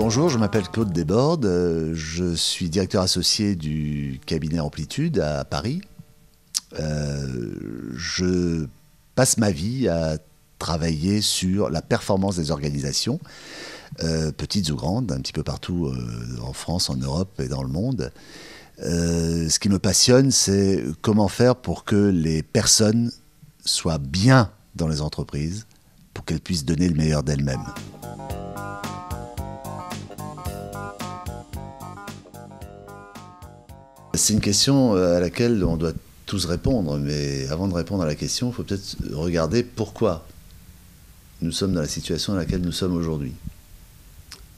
Bonjour, je m'appelle Claude Desbordes, je suis directeur associé du cabinet Amplitude à Paris. Je passe ma vie à travailler sur la performance des organisations, petites ou grandes, un petit peu partout en France, en Europe et dans le monde. Ce qui me passionne, c'est comment faire pour que les personnes soient bien dans les entreprises, pour qu'elles puissent donner le meilleur d'elles-mêmes. C'est une question à laquelle on doit tous répondre, mais avant de répondre à la question, il faut peut-être regarder pourquoi nous sommes dans la situation dans laquelle nous sommes aujourd'hui.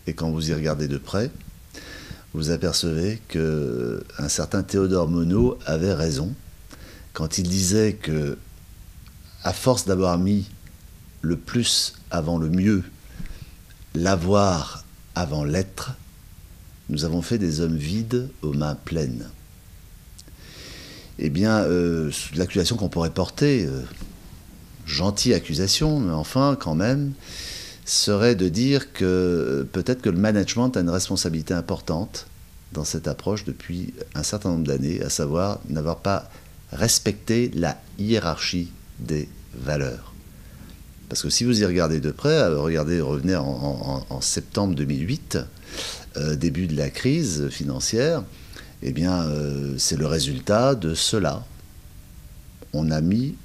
Et quand vous y regardez de près, vous apercevez qu'un certain Théodore Monod avait raison quand il disait que, à force d'avoir mis le plus avant le mieux, l'avoir avant l'être, nous avons fait des hommes vides aux mains pleines. Eh bien, l'accusation qu'on pourrait porter, gentille accusation, mais enfin, quand même, serait de dire que peut-être que le management a une responsabilité importante dans cette approche depuis un certain nombre d'années, à savoir n'avoir pas respecté la hiérarchie des valeurs. Parce que si vous y regardez de près, revenez en septembre 2008, début de la crise financière, eh bien, c'est le résultat de cela. On a mis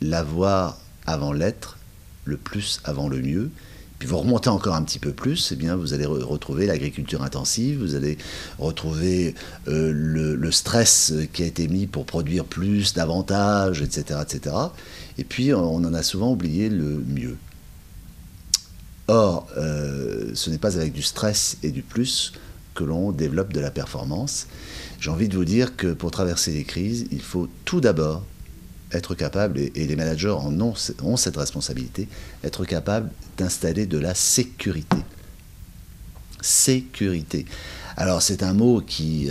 l'avoir avant l'être, le plus avant le mieux. Puis vous remontez encore un petit peu plus, eh bien, vous allez retrouver l'agriculture intensive, vous allez retrouver le stress qui a été mis pour produire plus, davantage, etc., etc. Et puis, on en a souvent oublié le mieux. Or, ce n'est pas avec du stress et du plus que l'on développe de la performance. J'ai envie de vous dire que pour traverser les crises, il faut tout d'abord être capable, et les managers ont cette responsabilité, être capable d'installer de la sécurité. Sécurité. Alors c'est un mot qui,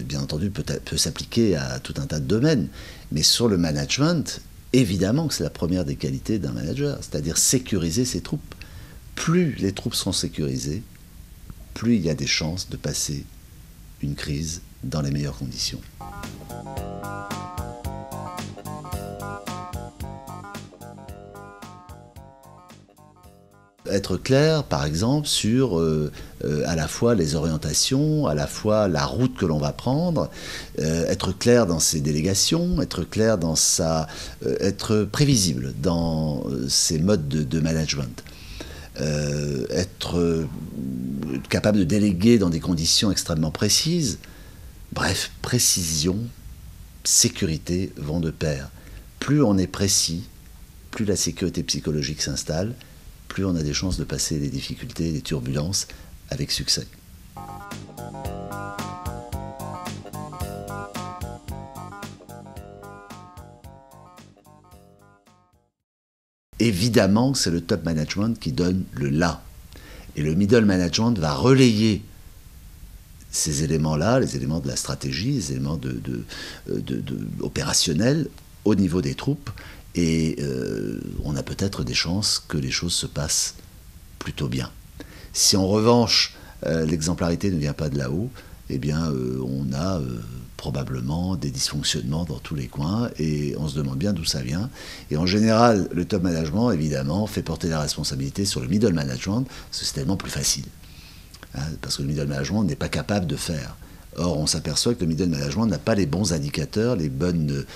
bien entendu, peut s'appliquer à tout un tas de domaines, mais sur le management, évidemment que c'est la première des qualités d'un manager, c'est-à-dire sécuriser ses troupes. Plus les troupes sont sécurisées, plus il y a des chances de passer une crise dans les meilleures conditions. Être clair, par exemple, sur à la fois les orientations, à la fois la route que l'on va prendre, être clair dans ses délégations, être clair dans être prévisible dans ses modes de management. Être capable de déléguer dans des conditions extrêmement précises. Bref, précision, sécurité vont de pair. Plus on est précis, plus la sécurité psychologique s'installe, plus on a des chances de passer les difficultés, les turbulences avec succès. Évidemment, c'est le top management qui donne le là. Et le middle management va relayer ces éléments-là, les éléments de la stratégie, les éléments opérationnels au niveau des troupes. Et on a peut-être des chances que les choses se passent plutôt bien. Si en revanche, l'exemplarité ne vient pas de là-haut, eh bien, on a probablement des dysfonctionnements dans tous les coins et on se demande bien d'où ça vient. Et en général, le top management, évidemment, fait porter la responsabilité sur le middle management, parce que c'est tellement plus facile. Parce que le middle management n'est pas capable de faire. Or, on s'aperçoit que le middle management n'a pas les bons indicateurs, les bonnes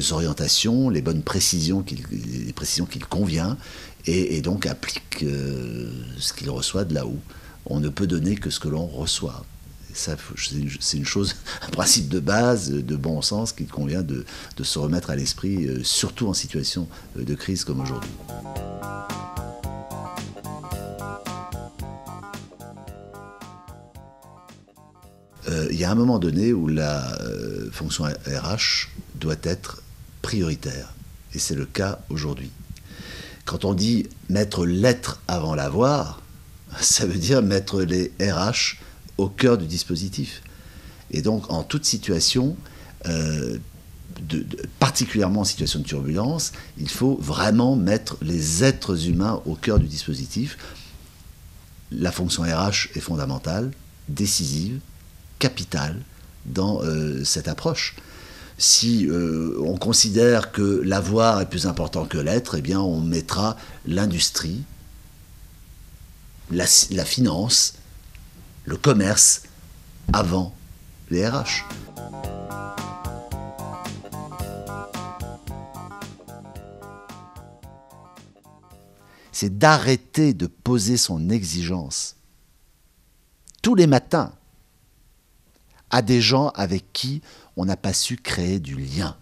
orientations, les bonnes précisions, les précisions qu'il convient, et donc applique ce qu'il reçoit de là-haut. On ne peut donner que ce que l'on reçoit. Ça, c'est une chose, un principe de base, de bon sens, qu'il convient de se remettre à l'esprit, surtout en situation de crise comme aujourd'hui. Il y a un moment donné où la fonction RH doit être prioritaire. Et c'est le cas aujourd'hui. Quand on dit mettre l'être avant l'avoir, ça veut dire mettre les RH au cœur du dispositif. Et donc, en toute situation, particulièrement en situation de turbulence, il faut vraiment mettre les êtres humains au cœur du dispositif la fonction RH est fondamentale, décisive, capitale dans cette approche. Si on considère que l'avoir est plus important que l'être, eh bien on mettra l'industrie, la finance, le commerce avant les RH. C'est d'arrêter de poser son exigence tous les matins à des gens avec qui on n'a pas su créer du lien.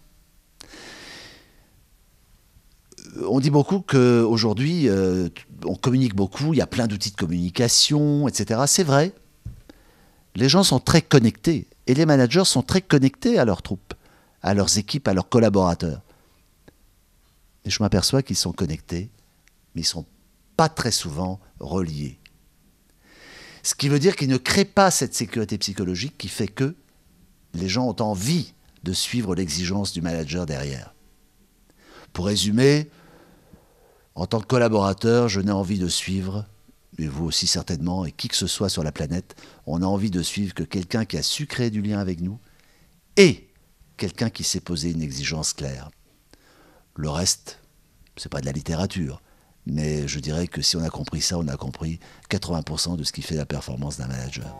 On dit beaucoup qu'aujourd'hui, on communique beaucoup, il y a plein d'outils de communication, etc. C'est vrai. Les gens sont très connectés et les managers sont très connectés à leurs troupes, à leurs équipes, à leurs collaborateurs. Et je m'aperçois qu'ils sont connectés, mais ils ne sont pas très souvent reliés. Ce qui veut dire qu'ils ne créent pas cette sécurité psychologique qui fait que les gens ont envie de suivre l'exigence du manager derrière. Pour résumer, en tant que collaborateur, je n'ai envie de suivre, et vous aussi certainement, et qui que ce soit sur la planète, on a envie de suivre que quelqu'un qui a su créer du lien avec nous et quelqu'un qui s'est posé une exigence claire. Le reste, c'est pas de la littérature, mais je dirais que si on a compris ça, on a compris 80% de ce qui fait la performance d'un manager.